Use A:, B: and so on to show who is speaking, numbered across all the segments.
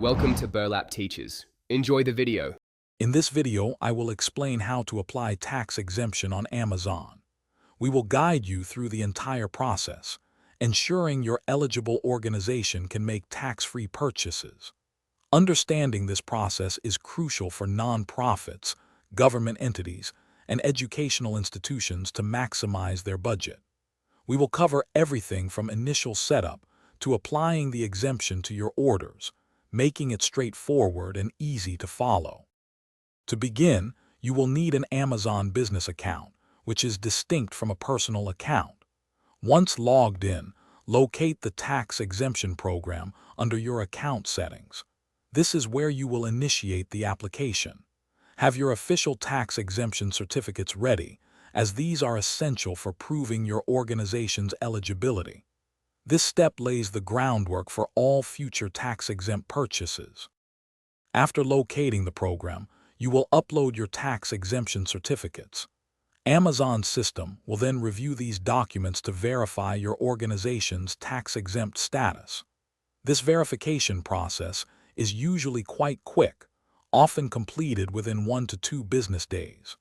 A: Welcome to Burlap Teachers. Enjoy the video.
B: In this video, I will explain how to apply tax exemption on Amazon. We will guide you through the entire process, ensuring your eligible organization can make tax-free purchases. Understanding this process is crucial for nonprofits, government entities, and educational institutions to maximize their budget. We will cover everything from initial setup to applying the exemption to your orders, making it straightforward and easy to follow. To begin, you will need an Amazon business account, which is distinct from a personal account. Once logged in, locate the tax exemption program under your account settings. This is where you will initiate the application. Have your official tax exemption certificates ready, as these are essential for proving your organization's eligibility. This step lays the groundwork for all future tax-exempt purchases. After locating the program, you will upload your tax exemption certificates. Amazon's system will then review these documents to verify your organization's tax-exempt status. This verification process is usually quite quick, often completed within 1 to 2 business days.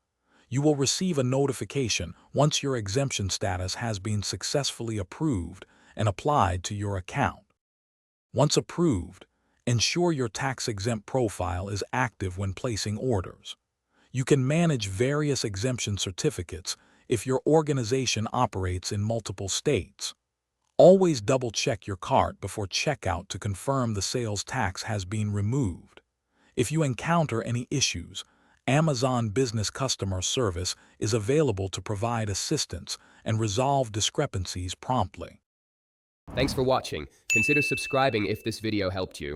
B: You will receive a notification once your exemption status has been successfully approved and applied to your account. Once approved, ensure your tax-exempt profile is active when placing orders. You can manage various exemption certificates if your organization operates in multiple states. Always double-check your cart before checkout to confirm the sales tax has been removed. If you encounter any issues, Amazon Business Customer Service is available to provide assistance and resolve discrepancies promptly.
A: Thanks for watching. Consider subscribing if this video helped you.